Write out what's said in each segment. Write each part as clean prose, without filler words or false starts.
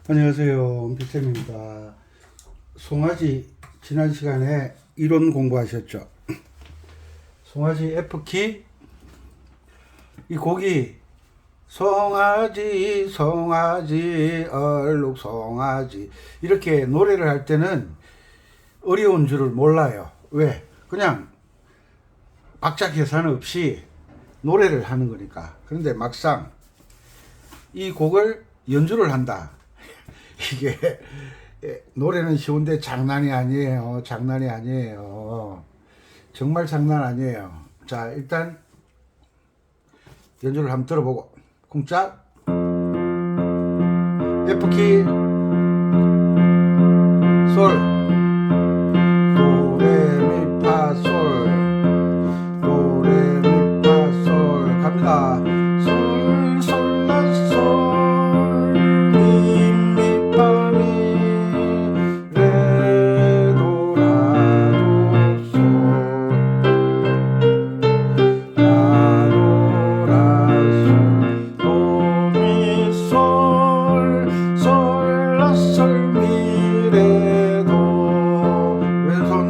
안녕하세요. 필쌤입니다. 송아지 지난 시간에 이론 공부하셨죠? 송아지 F키 이 곡이 송아지 송아지 얼룩 송아지 이렇게 노래를 할 때는 어려운 줄을 몰라요. 왜? 그냥 박자 계산 없이 노래를 하는 거니까. 그런데 막상 이 곡을 연주를 한다. 이게 노래는 쉬운데 장난이 아니에요. 장난이 아니에요. 정말 장난 아니에요. 자, 일단 연주를 한번 들어보고 쿵짝 F키 솔 도레미파솔 도레미파솔 갑니다.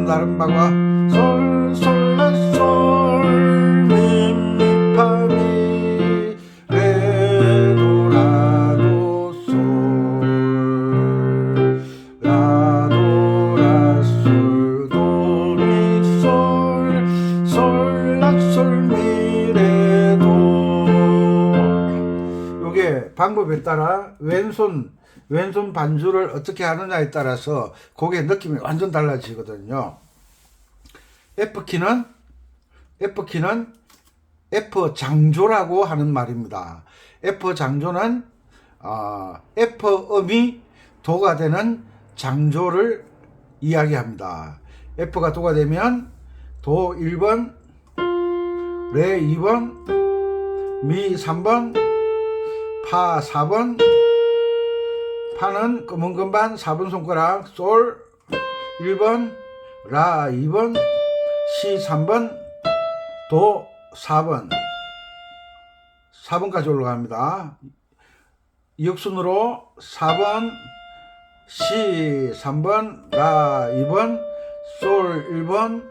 다른 방과 솔솔라솔 미미파미 레도라도솔 라도라솔 도미솔 솔라솔 미레도. 요게 방법에 따라 왼손 반주를 어떻게 하느냐에 따라서 곡의 느낌이 완전 달라지거든요. F키는 F 장조라고 하는 말입니다. F 장조는 F 음이 도가 되는 장조를 이야기합니다. F가 도가 되면 도 1번, 레 2번, 미 3번, 파 4번, 파는 검은 건반 4번 손가락, 솔 1번, 라 2번, 시 3번, 도 4번 4번까지 올라갑니다. 역순으로 4번, 시 3번, 라 2번, 솔 1번,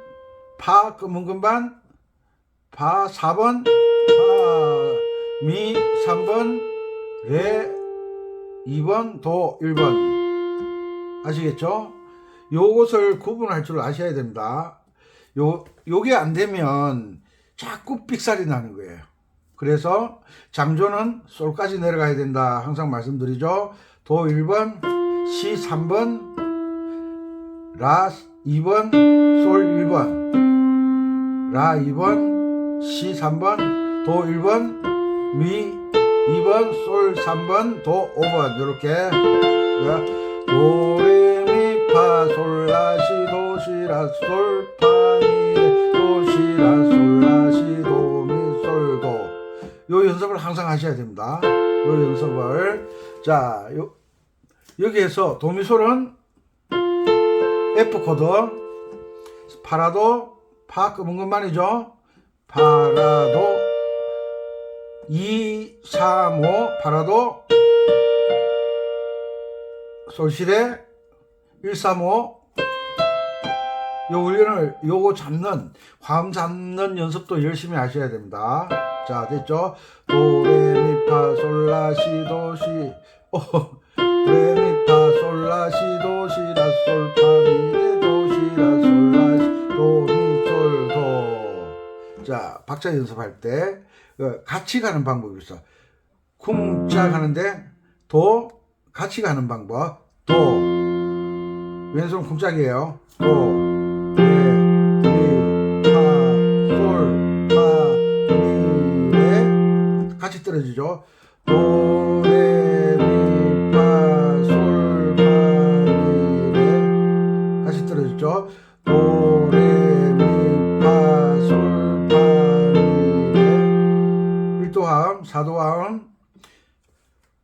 파 검은 건반 파 4번, 파 미 3번, 레 2번, 도 1번. 아시겠죠? 요것을 구분할 줄 아셔야 됩니다. 요게 안 되면 자꾸 삑살이 나는 거예요. 그래서 장조는 솔까지 내려가야 된다. 항상 말씀드리죠. 도 1번, 시 3번, 라 2번, 솔 1번, 라 2번, 시 3번, 도 1번, 미 2번, 솔 3번, 도 5번. 요렇게 도레미파 솔라시 도시라 솔파미레 도시라 솔라시 도미 솔도. 요 연습을 항상 하셔야 됩니다. 요 연습을. 자, 여기에서 도미솔은 F 코드, 파라도 파 검은 것만이죠. 파라도 2, 3, 5 파라도 솔시레 1, 3, 5. 요 훈련을 요거 잡는 화음 잡는 연습도 열심히 하셔야 됩니다. 자, 됐죠? 도레미파 솔라시 도시 도레미파 솔라시 도시라 솔파미레 도시라 솔라시 도미 솔도. 자, 박자 연습할 때 같이 가는 방법이 있어. 쿵짝 하는데 도 같이 가는 방법. 도 왼손 쿵짝이에요. 도, 레, 미, 파, 솔, 파, 미, 레 같이 떨어지죠. 도, 레, 미, 파, 솔, 파, 미, 레 같이 떨어지죠. 도, 레, 미, 파, 솔, 파, 미, 레 1도함, 4도함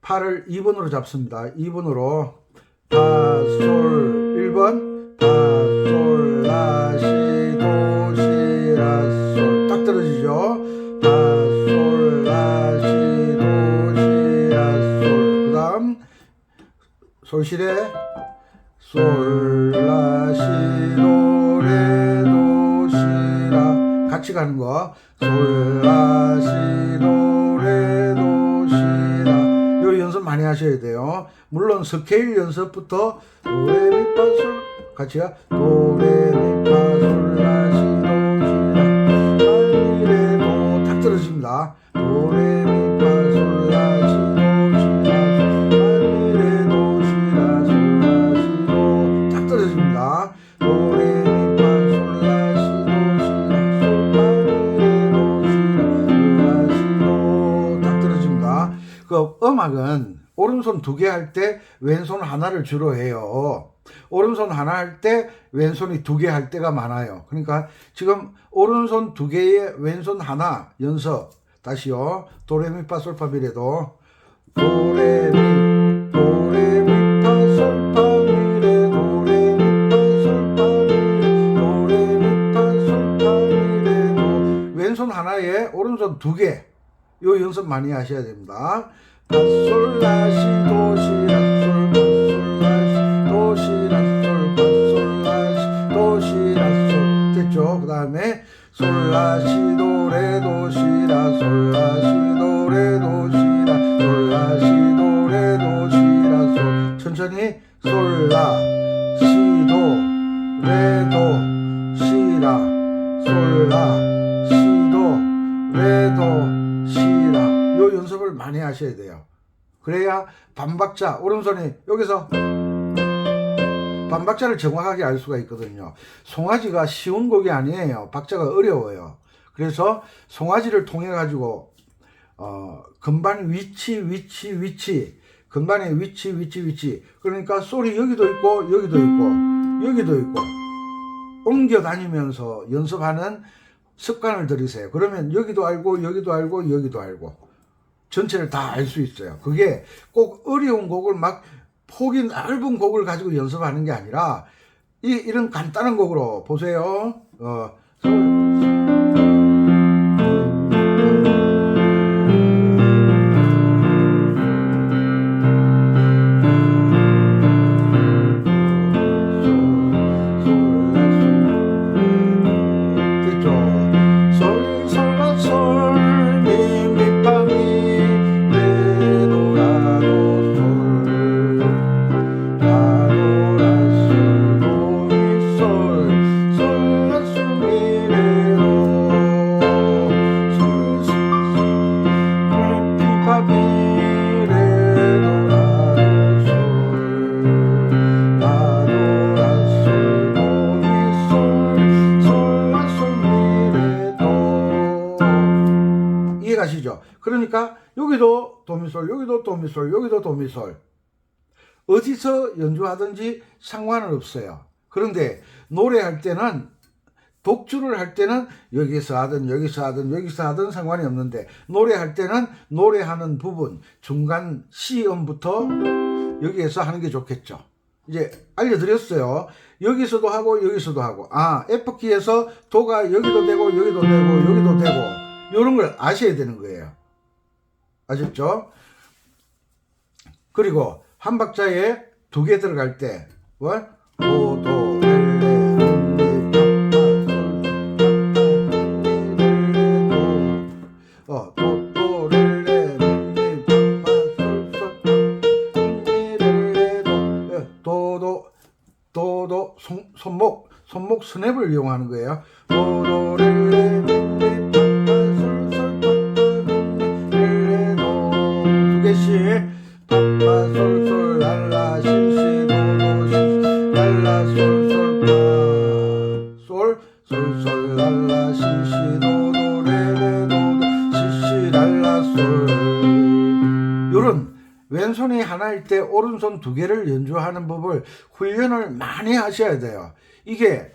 파를 2번으로 잡습니다. 2번으로 파, 솔 1번, 파, 솔, 라, 시, 도, 시, 라, 솔 딱 떨어지죠. 파, 솔, 라, 시, 도, 시, 라, 솔. 그 다음 솔시레 솔라시도레도시라 같이 가는 거 솔라시도레도시라 요 연습 많이 하셔야 돼요. 물론 스케일 연습부터 도레미파솔 같이 가 도레미파솔라시도시라 파미레도 딱 떨어집니다. 그 음악은 오른손 2개 할 때 왼손 하나를 주로 해요. 오른손 하나 할 때 왼손이 2개 할 때가 많아요. 그러니까 지금 오른손 2개에 왼손 하나 연습. 다시요. 도레미파솔파미레도 도레미 도레미파솔파미레 도레미파솔파미레 왼손 하나에 오른손 2개 요 연습 많이 하셔야 됩니다. 파솔라시도시라솔 파솔라시도시라솔 파솔라시도시라솔 됐죠? 그 다음에 솔라시도레도시라 솔라시도레도시라 솔라시도레도시라 천천히 솔라시도레도시라 솔라시도레도 시라 요 연습을 많이 하셔야 돼요. 그래야 반박자 오른손이 여기서 반박자를 정확하게 알 수가 있거든요. 송아지가 쉬운 곡이 아니에요. 박자가 어려워요. 그래서 송아지를 통해 가지고 건반 위치 건반의 위치 그러니까 소리 여기도 있고 여기도 있고 옮겨 다니면서 연습하는 습관을 들이세요. 그러면 여기도 알고 전체를 다 알 수 있어요. 그게 꼭 어려운 곡을 막 폭이 넓은 곡을 가지고 연습하는 게 아니라 이런 간단한 곡으로 보세요. 이해가시죠? 그러니까 여기도 도미솔 여기도 도미솔 어디서 연주하든지 상관은 없어요. 그런데 노래할 때는 독주를 할 때는 여기서 하든 상관이 없는데 노래할 때는 노래하는 부분 중간 C음부터 여기에서 하는 게 좋겠죠. 이제 알려드렸어요. 여기서도 하고 F키에서 도가 여기도 되고 여기도 이런 걸 아셔야 되는 거예요. 아셨죠? 그리고 한 박자에 2개 들어갈 때 도, 도, 레, 도도 손목 스냅을 이용하는 거예요. 도도 렐레 두 개씩 파파솔솔 랄라 시시 도도 시시 랄라 솔솔 솔솔 랄라 시시 도도 레레 도도 시시 랄라 솔 요런 왼손이 하나일 때 오른손 2개를 연주하는 법을 훈련을 많이 하셔야 돼요. 이게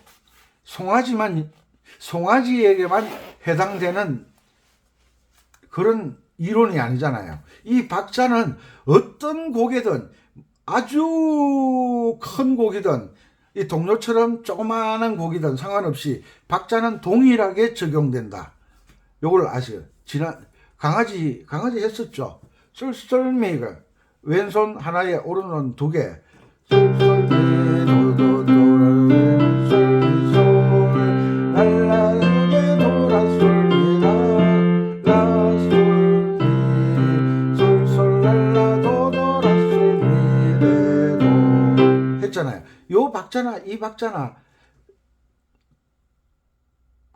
송아지에게만 해당되는 그런 이론이 아니잖아요. 이 박자는 어떤 곡이든 아주 큰 곡이든 이 동요처럼 조그마한 곡이든 상관없이 박자는 동일하게 적용된다. 요걸 아세요. 강아지 했었죠. 쏠쏠미가 왼손 하나에 오른손 2개 했잖아요. 요 박자나 이 박자나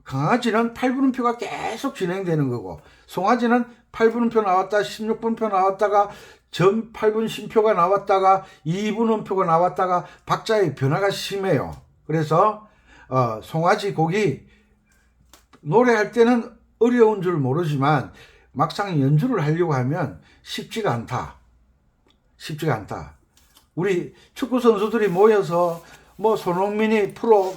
강아지는 8분음표가 계속 진행되는 거고, 송아지는 8분음표 나왔다 16분음표 나왔다가 전 8분 심표가 나왔다가 2분음표가 나왔다가 박자의 변화가 심해요. 그래서 송아지 곡이 노래할 때는 어려운 줄 모르지만 막상 연주를 하려고 하면 쉽지가 않다. 우리 축구 선수들이 모여서 뭐 손흥민이 프로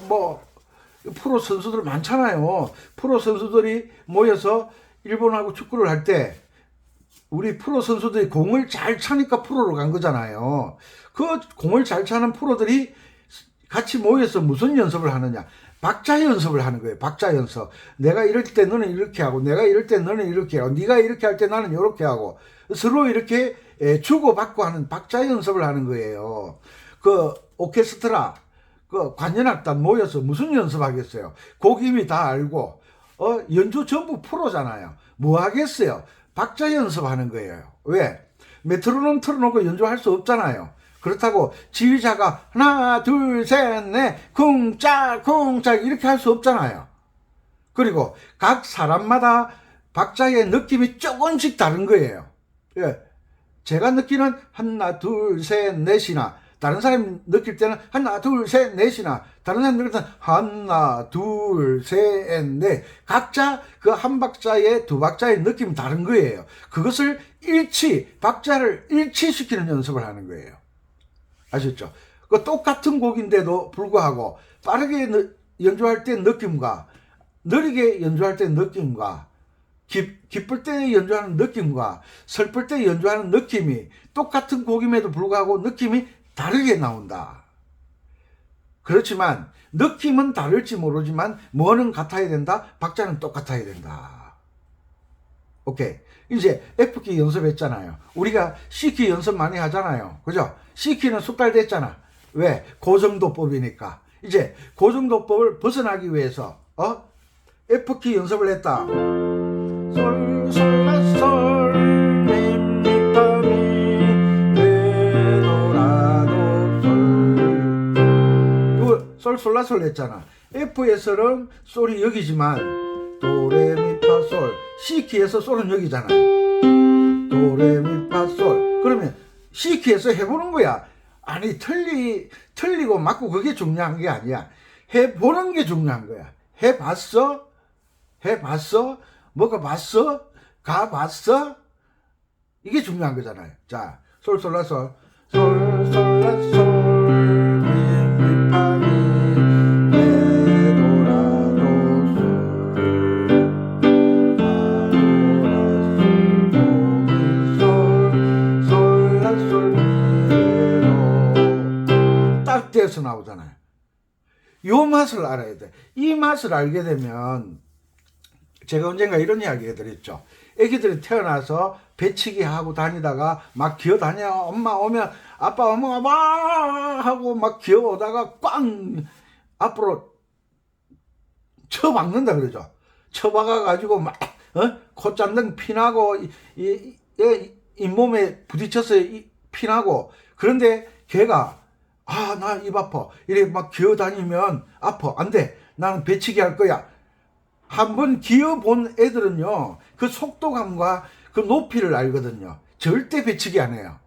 선수들 많잖아요. 프로 선수들이 모여서 일본하고 축구를 할 때 우리 프로 선수들이 공을 잘 차니까 프로로 간 거잖아요. 그 공을 잘 차는 프로들이 같이 모여서 무슨 연습을 하느냐? 박자 연습을 하는 거예요. 박자 연습. 내가 이럴 때 너는 이렇게 하고, 내가 이럴 때 너는 이렇게 하고, 네가 이렇게 할 때 나는 이렇게 하고, 서로 이렇게 주고받고 하는 박자 연습을 하는 거예요. 그 오케스트라, 그 관현악단 모여서 무슨 연습하겠어요? 곡 이미 다 알고 연주 전부 프로잖아요. 뭐 하겠어요? 박자 연습하는 거예요. 왜? 메트로놈 틀어놓고 연주할 수 없잖아요. 그렇다고 지휘자가 하나 둘 셋 넷 쿵짝 쿵짝 이렇게 할 수 없잖아요. 그리고 각 사람마다 박자의 느낌이 조금씩 다른 거예요. 예. 제가 느끼는 하나 둘 셋 넷이나 다른 사람이 느낄 때는 하나 둘 셋 넷이나 다른 사람이 느낄 때는 하나 둘 셋 넷 각자 그 한 박자의 두 박자의 느낌이 다른 거예요. 그것을 박자를 일치시키는 연습을 하는 거예요. 아셨죠? 그 똑같은 곡인데도 불구하고 빠르게 연주할 때 느낌과 느리게 연주할 때 느낌과 기쁠 때 연주하는 느낌과 슬플 때 연주하는 느낌이 똑같은 곡임에도 불구하고 느낌이 다르게 나온다. 그렇지만 느낌은 다를지 모르지만 뭐는 같아야 된다? 박자는 똑같아야 된다. 오케이. 이제 F키 연습했잖아요. 우리가 C키 연습 많이 하잖아요. 그죠? C키는 숙달됐잖아. 왜? 고정도법이니까. 이제 고정도법을 벗어나기 위해서 F키 연습을 했다. 솔, 솔, 라, 솔, 미, 미, 파, 미, 레, 도, 라, 도, 솔. 이거 솔, 솔, 라, 솔 했잖아. F에서는 솔이 여기지만 도, 레, 미, 파, 솔. C키에서 솔은 여기잖아. 도, 레, 미, 파, 솔. 그러면 C키에서 해보는 거야. 아니 틀리고 맞고 그게 중요한 게 아니야. 해보는 게 중요한 거야. 해봤어? 뭐가 봤어? 가봤어? 이게 중요한 거잖아요. 자, 솔, 솔, 라, 솔. 솔, 솔, 라, 솔. 미, 미, 파, 미. 레, 도, 라, 도, 솔. 라, 도, 라, 솔, 도, 미, 솔. 솔, 라, 솔, 미, 레, 도. 딱 떼서 나오잖아요. 요 맛을 알아야 돼. 이 맛을 알게 되면 제가 언젠가 이런 이야기 해드렸죠. 애기들이 태어나서 배치기 하고 다니다가 막 기어다녀. 엄마 오면 아빠 엄마 와 하고 막 기어오다가 꽝 앞으로 쳐박는다 그러죠. 쳐박아가지고 막 콧잔등 피나고 잇몸에 부딪혀서 피나고. 그런데 걔가 나 입 아파 이래 막 기어다니면 아파. 안 돼. 나는 배치기 할 거야. 한번 기어본 애들은요, 그 속도감과 그 높이를 알거든요. 절대 배치기 안 해요.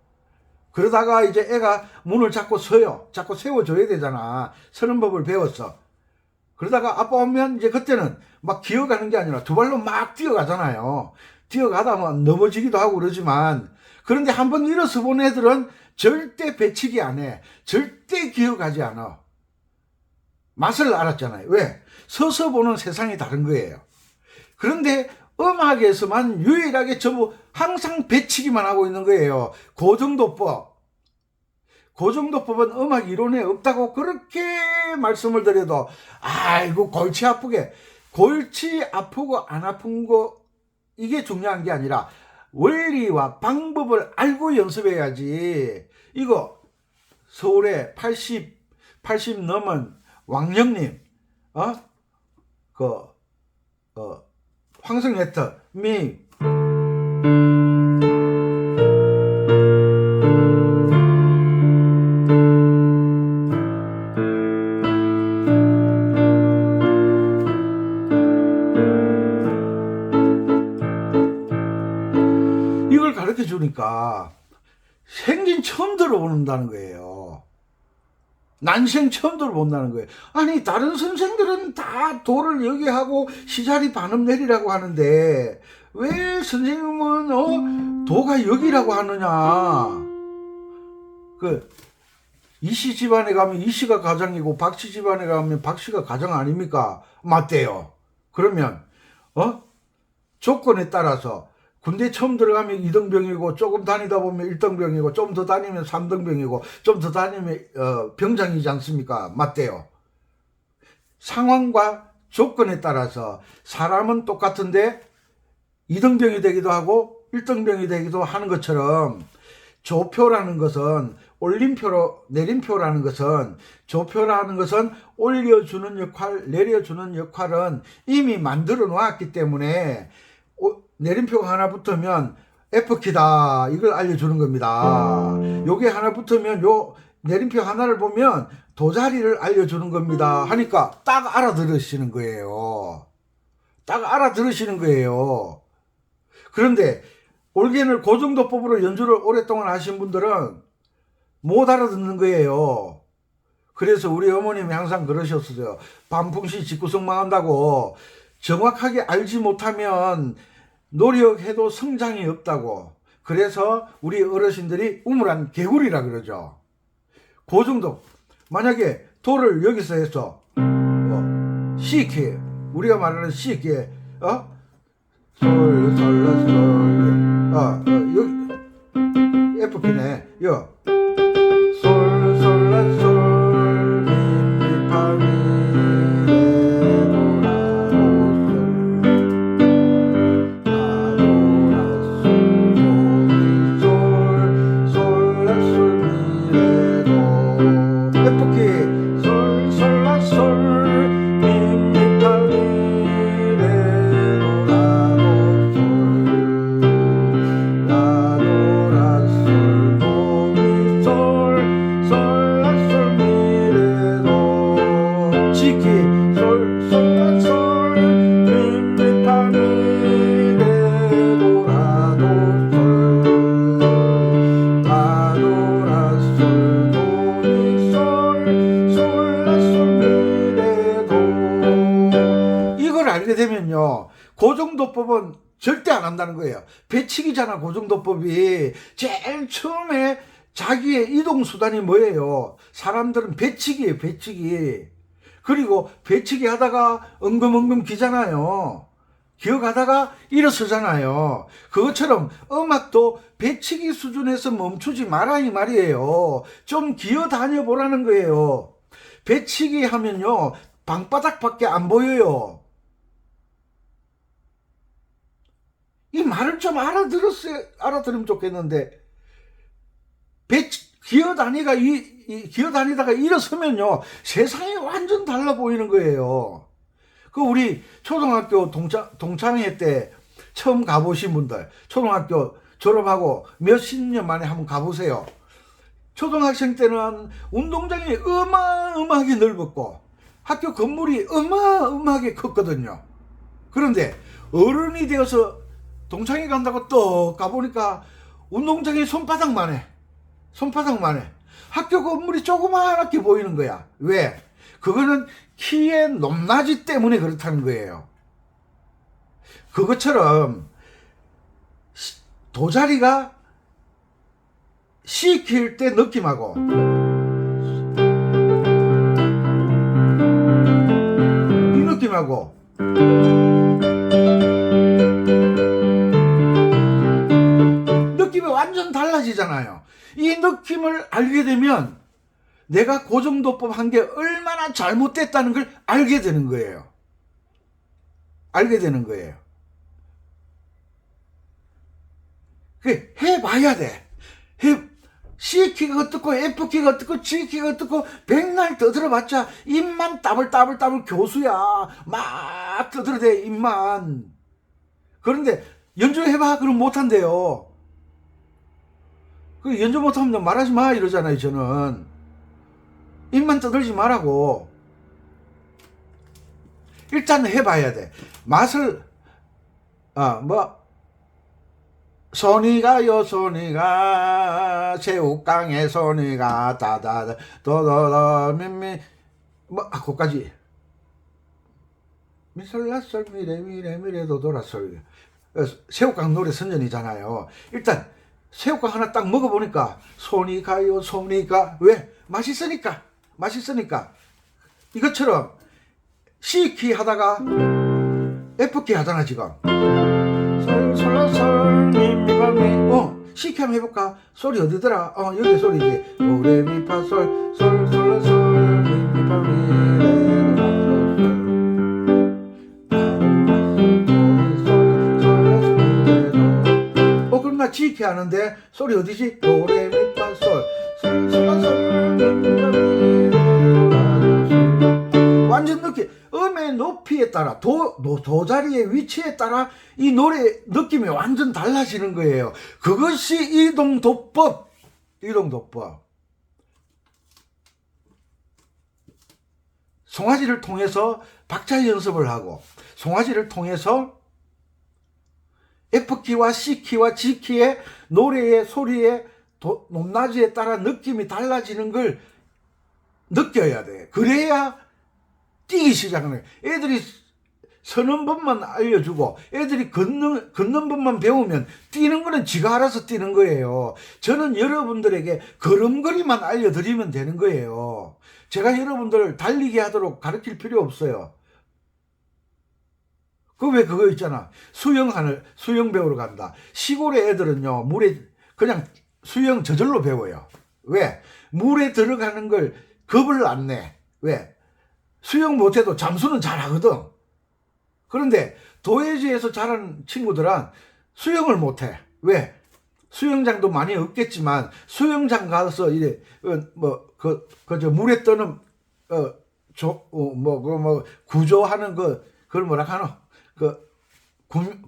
그러다가 이제 애가 문을 자꾸 서요. 자꾸 세워줘야 되잖아. 서는 법을 배웠어. 그러다가 아빠 오면 이제 그때는 막 기어가는 게 아니라 두 발로 막 뛰어가잖아요. 뛰어가다 뭐 넘어지기도 하고 그러지만, 그런데 한번 일어서 본 애들은 절대 배치기 안 해. 절대 기어가지 않아. 맛을 알았잖아요. 왜? 서서 보는 세상이 다른 거예요. 그런데 음악에서만 유일하게 전부 항상 배치기만 하고 있는 거예요. 고정도법. 고정도법은 음악 이론에 없다고 그렇게 말씀을 드려도 아이고 골치 아프고 안 아픈 거 이게 중요한 게 아니라 원리와 방법을 알고 연습해야지. 이거 서울에 80 넘은 왕령님, 황성레터 미 이걸 가르쳐 주니까 생긴 처음 들어본다는 거예요. 난생 처음 들어본다는 거예요. 아니 다른 선생들은 다 도를 여기 하고 시자리 반음 내리라고 하는데 왜 선생님은 도가 여기라고 하느냐. 그 이씨 집안에 가면 이씨가 가장이고 박씨 집안에 가면 박씨가 가장 아닙니까? 맞대요. 그러면 조건에 따라서 군대 처음 들어가면 2등병이고 조금 다니다 보면 1등병이고 좀 더 다니면 3등병이고 좀 더 다니면 병장이지 않습니까? 맞대요. 상황과 조건에 따라서 사람은 똑같은데 2등병이 되기도 하고 1등병이 되기도 하는 것처럼 조표라는 것은 올림표로 내림표라는 것은 조표라는 것은 올려주는 역할, 내려주는 역할은 이미 만들어 놓았기 때문에 내림표가 하나 붙으면 F키다 이걸 알려주는 겁니다. 요게 하나 붙으면 요 내림표 하나를 보면 도자리를 알려주는 겁니다 하니까 딱 알아들으시는 거예요. 딱 알아들으시는 거예요. 그런데 올겐을 고정도법으로 연주를 오랫동안 하신 분들은 못 알아듣는 거예요. 그래서 우리 어머님이 항상 그러셨어요. 반풍시 직구성 망한다고. 정확하게 알지 못하면 노력해도 성장이 없다고. 그래서 우리 어르신들이 우물안 개구리라 그러죠. 그 정도. 만약에 도를 여기서 해서 C키, 우리가 말하는 C키, 솔, 솔, 라, 솔, 여기 F키네. 솔, 솔, 라, 솔, 미, 미, 파, 미, 레, 도, 라, 도, 솔, 솔, 라, 솔, 미, 레, 도. F키, 솔, 솔, 라, 솔, 미, 미, 파, 미, 레, 도, 라, 도, 솔, 라, 도, 라, 솔, 도, 미, 솔, 솔, 라, 솔, 미, 레, 도. C키, 솔, 솔, 라, 솔, 미, 미, 파, 미, 레, 도, 라, 도, 솔, 라, 도, 라, 솔, 도, 미, 솔, 솔, 라, 솔, 미, 레, 도. 이걸 알게 되면요, 고정도법은 절대 안 한다는 거예요. 배치기잖아, 고정도법이. 제일 처음에 자기의 이동수단이 뭐예요? 사람들은 배치기예요, 배치기. 그리고 배치기 하다가 엉금엉금 기잖아요. 기어가다가 일어서잖아요. 그것처럼 음악도 배치기 수준에서 멈추지 마라 이 말이에요. 좀 기어다녀 보라는 거예요. 배치기 하면요, 방바닥밖에 안 보여요. 이 말을 좀 알아들으면 좋겠는데, 기어다니다가 일어서면요, 세상이 완전 달라 보이는 거예요. 그 우리 초등학교 동창회 때 처음 가보신 분들, 초등학교 졸업하고 몇십 년 만에 한번 가보세요. 초등학생 때는 운동장이 어마어마하게 넓었고 학교 건물이 어마어마하게 컸거든요. 그런데 어른이 되어서 동창회 간다고 또 가보니까 운동장이 손바닥만 해. 학교 건물이 조그맣게 보이는 거야. 왜? 그거는 키의 높낮이 때문에 그렇다는 거예요. 그것처럼 도자리가 C 키울 때 느낌하고 이 느낌하고 느낌이 완전 달라지잖아요. 이 느낌을 알게 되면 내가 고정도법 한 게 얼마나 잘못됐다는 걸 알게 되는 거예요. 해봐야 돼. C키가 어떻고 F키가 어떻고 G키가 어떻고 백날 떠들어봤자 입만 따블따블따블 교수야. 막 떠들어대 입만. 그런데 연주해봐 그럼 못한대요. 그 연주 못하면 말하지 마 이러잖아요. 저는 입만 떠들지 말라고. 일단 해봐야 돼. 맛을 손이가요 손이가 새우깡에 손이가 따다다 도도도 민미 그거까지 미솔라솔 미레미레미레도 도라솔 새우깡 노래 선전이잖아요. 일단 새우깡 하나 딱 먹어보니까 손이 가요 손이가 왜? 맛있으니까 이것처럼 C키 하다가 F키 하잖아 지금. 솔라솔 미미파미 C키 한번 해볼까? 소리 어디더라? 여기 소리지. 도레미파솔 솔라솔 미미파미 그럼 나 G키 하는데 소리 어디지? 도레미파솔 솔라솔 미미파미 완전 느낌, 음의 높이에 따라 도 자리의 위치에 따라 이 노래 느낌이 완전 달라지는 거예요. 그것이 이동도법. 송아지를 통해서 박자 연습을 하고 송아지를 통해서 F키와 C키와 G키의 노래의 소리의 높낮이에 따라 느낌이 달라지는 걸 느껴야 돼. 그래야 뛰기 시작하는 거예요. 애들이 서는 법만 알려주고 애들이 걷는 법만 배우면 뛰는 거는 지가 알아서 뛰는 거예요. 저는 여러분들에게 걸음걸이만 알려드리면 되는 거예요. 제가 여러분들을 달리기 하도록 가르칠 필요 없어요. 그거 있잖아. 수영 배우러 간다. 시골의 애들은요, 물에 그냥 수영 저절로 배워요. 왜? 물에 들어가는 걸 겁을 안 내. 왜? 수영 못해도 잠수는 잘하거든. 그런데 도예지에서 자란 친구들은 수영을 못해. 왜? 수영장도 많이 없겠지만 수영장 가서 이래 물에 떠는 구조하는 그걸 뭐라 하노?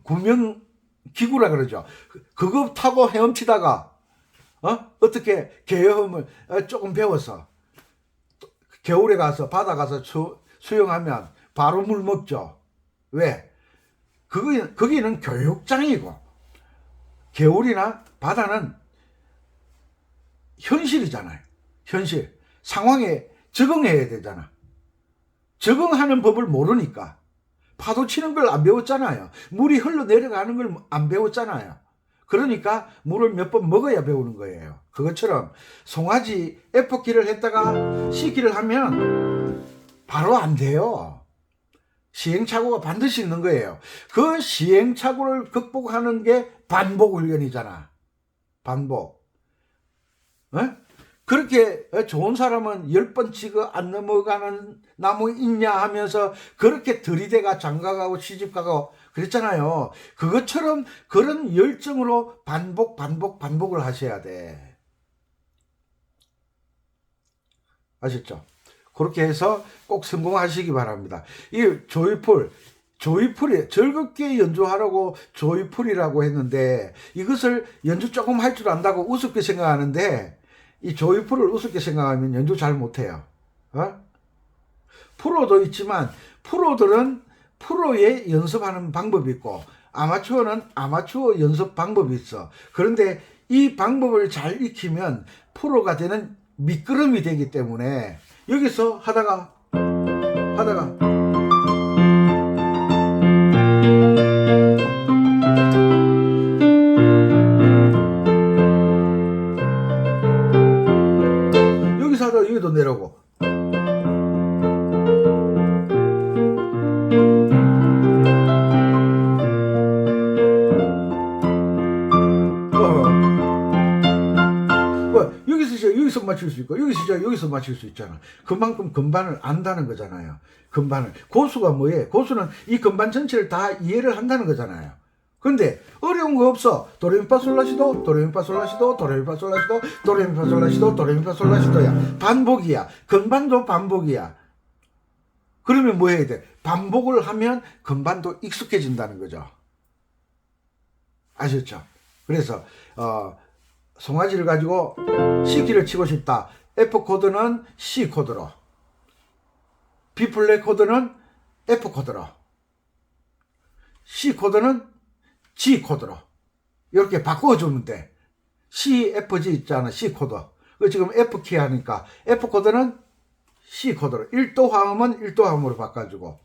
구명 기구라 그러죠. 그거 타고 헤엄치다가 어떻게 계엄을 조금 배워서 겨울에 가서 바다 가서 수영하면 바로 물 먹죠. 왜? 거기는 교육장이고 겨울이나 바다는 현실이잖아요. 현실. 상황에 적응해야 되잖아. 적응하는 법을 모르니까. 파도 치는 걸 안 배웠잖아요. 물이 흘러내려가는 걸 안 배웠잖아요. 그러니까 물을 몇 번 먹어야 배우는 거예요. 그것처럼 송아지 F키를 했다가 C키를 하면 바로 안 돼요. 시행착오가 반드시 있는 거예요. 그 시행착오를 극복하는 게 반복 훈련이잖아. 반복. 그렇게 좋은 사람은 10번 치고 안 넘어가는 나무 있냐 하면서 그렇게 들이대가 장가가고 시집가고 그랬잖아요. 그것처럼 그런 열정으로 반복을 하셔야 돼. 아셨죠? 그렇게 해서 꼭 성공하시기 바랍니다. 이 조이풀이 즐겁게 연주하라고 조이풀이라고 했는데 이것을 연주 조금 할 줄 안다고 우습게 생각하는데 이 조이풀을 우습게 생각하면 연주 잘 못해요. 프로도 있지만 프로들은 프로의 연습하는 방법이 있고 아마추어는 아마추어 연습 방법이 있어. 그런데 이 방법을 잘 익히면 프로가 되는 미끄럼이 되기 때문에 여기서 하다가 여기도 내려오고 여기서 맞출 수 있고 여기서 맞출 수 있잖아. 그만큼 건반을 안다는 거잖아요. 건반을. 고수가 뭐예요? 고수는 이 건반 전체를 다 이해를 한다는 거잖아요. 근데 어려운 거 없어. 도레미파솔라시도, 도레미파솔라시도, 도레미파솔라시도, 도레미파솔라시도, 도레미파솔라시도야. 반복이야. 건반도 반복이야. 그러면 뭐 해야 돼? 반복을 하면 건반도 익숙해진다는 거죠. 아셨죠? 그래서 송아지를 가지고 C키를 치고 싶다. F 코드는 C 코드로, B 플랫 코드는 F 코드로, C 코드는 G 코드로 이렇게 바꿔주면 돼. C, F, G 있잖아. C 코드. 지금 F 키 하니까 F 코드는 C 코드로, 1도 화음은 1도 화음으로 바꿔주고,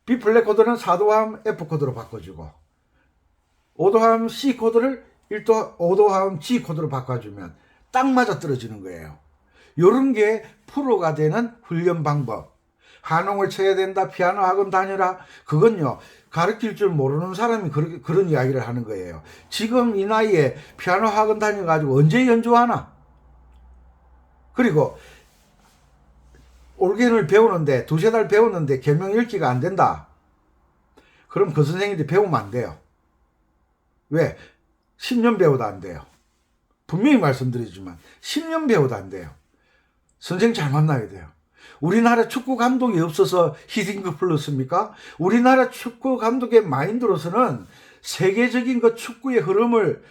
B 플랫 코드는 4도 화음 F 코드로 바꿔주고, 5도 화음 C 코드를 5도 화음 G 코드로 바꿔주면 딱 맞아 떨어지는 거예요. 요런 게 프로가 되는 훈련 방법. 한홍을 쳐야 된다, 피아노 학원 다녀라. 그건요, 가르칠 줄 모르는 사람이 그런 이야기를 하는 거예요. 지금 이 나이에 피아노 학원 다녀가지고 언제 연주하나? 그리고 올겐을 배우는데, 두세 달 배우는데 개명 읽기가 안 된다. 그럼 그 선생님들이 배우면 안 돼요. 왜? 10년 배워도 안 돼요. 분명히 말씀드리지만 10년 배워도 안 돼요. 선생 잘 만나야 돼요. 우리나라 축구 감독이 없어서 히딩크 불렀습니까? 우리나라 축구 감독의 마인드로서는 세계적인 그 축구의 흐름을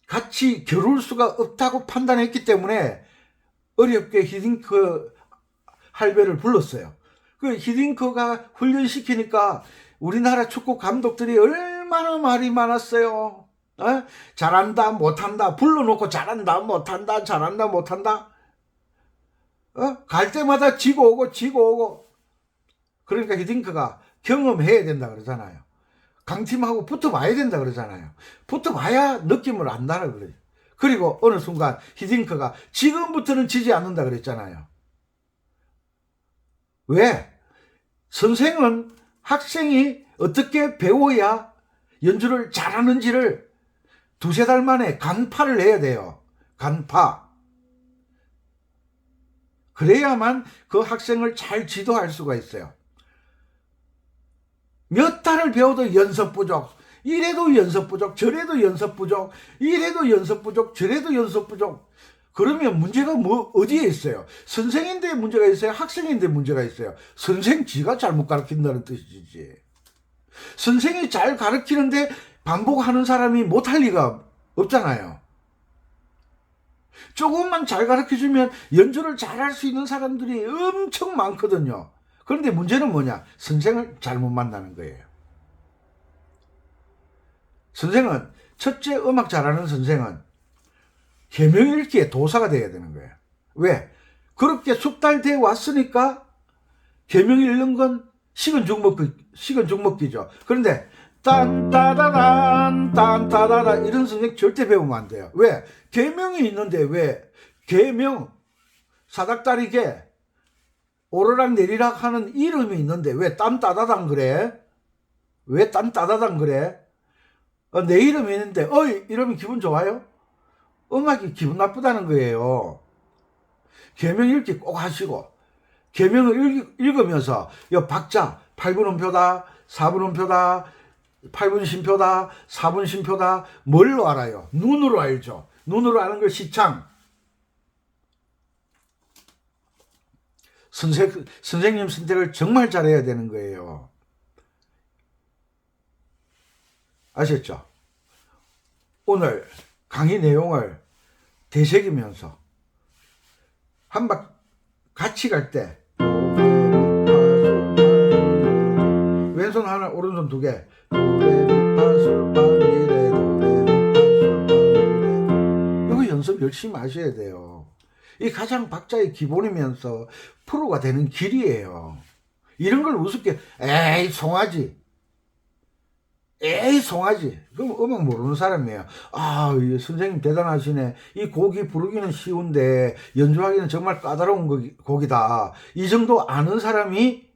같이 겨룰 수가 없다고 판단했기 때문에 어렵게 히딩크 할배를 불렀어요. 그 히딩크가 훈련시키니까 우리나라 축구 감독들이 얼마나 말이 많았어요. 잘한다 못한다, 불러놓고 잘한다 못한다, 잘한다 못한다. 갈 때마다 지고 오고. 그러니까 히딩크가 경험해야 된다 그러잖아요. 강팀하고 붙어봐야 된다 그러잖아요. 붙어봐야 느낌을 안다라 그래요. 그리고 어느 순간 히딩크가 지금부터는 지지 않는다 그랬잖아요. 왜? 선생은 학생이 어떻게 배워야 연주를 잘하는지를 두세 달 만에 간파를 해야 돼요. 간파. 그래야만 그 학생을 잘 지도할 수가 있어요. 몇 달을 배워도 연습 부족, 이래도 연습 부족, 저래도 연습 부족, 이래도 연습 부족, 저래도 연습 부족. 그러면 문제가 어디에 있어요? 선생인데 문제가 있어요? 학생인데 문제가 있어요? 선생 지가 잘못 가르친다는 뜻이지. 선생이 잘 가르치는데 반복하는 사람이 못할 리가 없잖아요. 조금만 잘 가르쳐주면 연주를 잘할 수 있는 사람들이 엄청 많거든요. 그런데 문제는 뭐냐? 선생을 잘못 만나는 거예요. 선생은, 첫째 음악 잘하는 선생은 계명 읽기의 도사가 돼야 되는 거예요. 왜? 그렇게 숙달 돼 왔으니까 계명 읽는 건 식은 죽 먹기죠. 그런데 딴따다단 딴따다다 이런 선생 절대 배우면 안 돼요. 왜? 계명이 있는데 왜? 계명, 사닥다리게, 오르락 내리락 하는 이름이 있는데 왜 딴따다단 그래? 왜 딴따다단 그래? 내 이름이 있는데 이러면 기분 좋아요? 음악이 기분 나쁘다는 거예요. 계명 읽기 꼭 하시고, 계명을 읽으면서 박자 8분음표다, 4분음표다, 8분 쉼표다, 4분 쉼표다. 뭘로 알아요? 눈으로 알죠. 눈으로 아는 걸 시창. 선생님 선택을 정말 잘해야 되는 거예요. 아셨죠? 오늘 강의 내용을 되새기면서 같이 갈 때 왼손 하나, 오른손 두 개. 이거 연습 열심히 하셔야 돼요. 이 가장 박자의 기본이면서 프로가 되는 길이에요. 이런 걸 우습게 에이 송아지. 그럼 음악 모르는 사람이에요. 선생님 대단하시네. 이 곡이 부르기는 쉬운데 연주하기는 정말 까다로운 곡이다. 이 정도 아는 사람이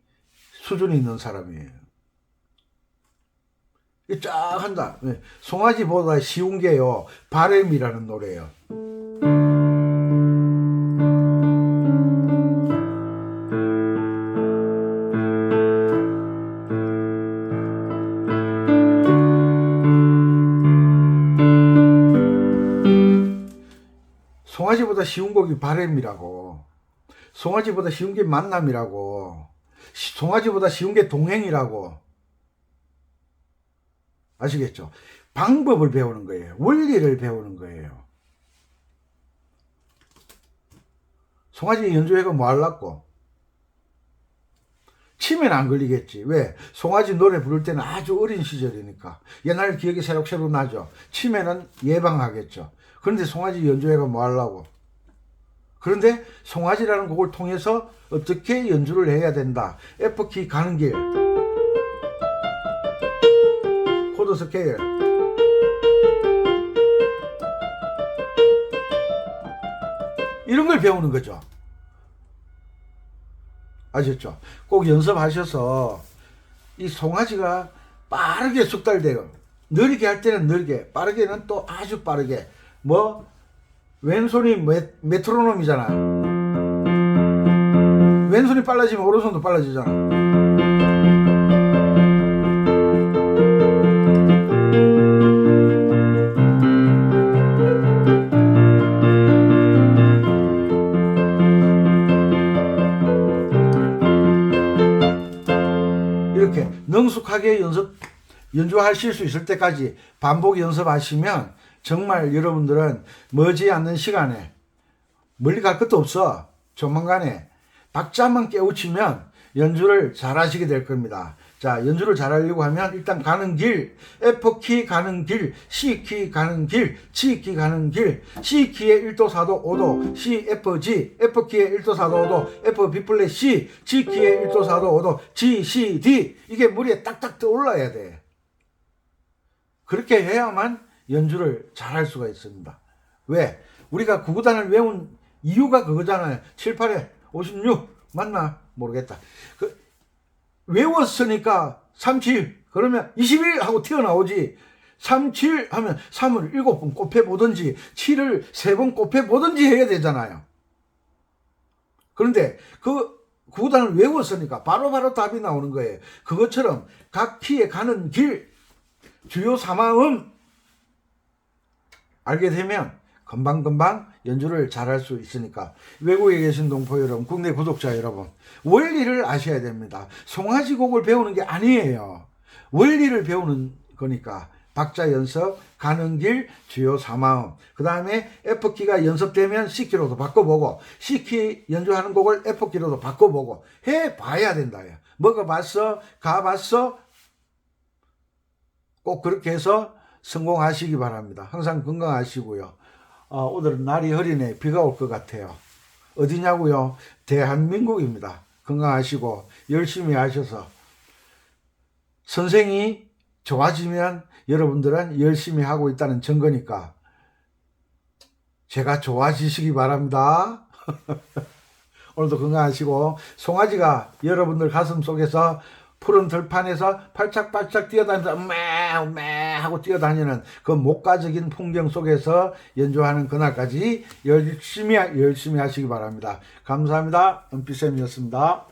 수준이 있는 사람이에요. 쫙 한다. 송아지보다 쉬운 게요, 바램이라는 노래예요. 송아지보다 쉬운 곡이 바램이라고. 송아지보다 쉬운 게 만남이라고. 송아지보다 쉬운 게 동행이라고. 아시겠죠? 방법을 배우는 거예요. 원리를 배우는 거예요. 송아지 연주회가 뭐 하려고? 치매는 안 걸리겠지. 왜? 송아지 노래 부를 때는 아주 어린 시절이니까. 옛날 기억이 새록새록 나죠. 치매는 예방하겠죠. 그런데 송아지 연주회가 뭐 하려고? 그런데 송아지라는 곡을 통해서 어떻게 연주를 해야 된다. F키 가는 길, 코드 스케일, 이런 걸 배우는 거죠. 아셨죠? 꼭 연습하셔서 이 송아지가 빠르게 숙달돼요. 느리게 할 때는 느리게, 빠르게는 또 아주 빠르게. 뭐 왼손이 메트로놈이잖아. 왼손이 빨라지면 오른손도 빨라지잖아. 이렇게 능숙하게 연주하실 수 있을 때까지 반복 연습하시면 정말 여러분들은 머지않는 시간에, 멀리 갈 것도 없어, 조만간에 박자만 깨우치면 연주를 잘 하시게 될 겁니다. 자, 연주를 잘 하려고 하면 일단 가는 길, F키 가는 길, C키 가는 길, G키 가는 길, C키의 1도 4도 5도, C, F, G, F키의 1도 4도 5도, F, B 플랫 C, G키의 1도 4도 5도, G, C, D. 이게 머리에 딱딱 떠올라야 돼. 그렇게 해야만 연주를 잘 할 수가 있습니다. 왜? 우리가 구구단을 외운 이유가 그거잖아요. 7, 8에 56 맞나? 모르겠다. 외웠으니까 37 그러면 21 하고 튀어나오지. 37 하면 3을 7번 곱해보든지 7을 3번 곱해보든지 해야 되잖아요. 그런데 그 구구단을 외웠으니까 바로바로 답이 나오는 거예요. 그것처럼 각 키에 가는 길, 주요 3화음 알게 되면 금방금방 연주를 잘할 수 있으니까 외국에 계신 동포 여러분, 국내 구독자 여러분, 원리를 아셔야 됩니다. 송아지 곡을 배우는 게 아니에요. 원리를 배우는 거니까 박자 연습, 가는 길, 주요 3화음, 그 다음에 F키가 연습되면 C키로도 바꿔보고, C키 연주하는 곡을 F키로도 바꿔보고 해봐야 된다. 먹어봤어? 가봤어? 꼭 그렇게 해서 성공하시기 바랍니다. 항상 건강하시고요. 오늘은 날이 흐리네. 비가 올 것 같아요. 어디냐고요? 대한민국입니다. 건강하시고 열심히 하셔서 선생이 좋아지면 여러분들은 열심히 하고 있다는 증거니까 제가 좋아지시기 바랍니다. 오늘도 건강하시고, 송아지가 여러분들 가슴 속에서 푸른 들판에서 팔짝팔짝 뛰어다니면서 매 하고 뛰어다니는 그 목가적인 풍경 속에서 연주하는 그날까지 열심히 하시기 바랍니다. 감사합니다. 은빛쌤이었습니다.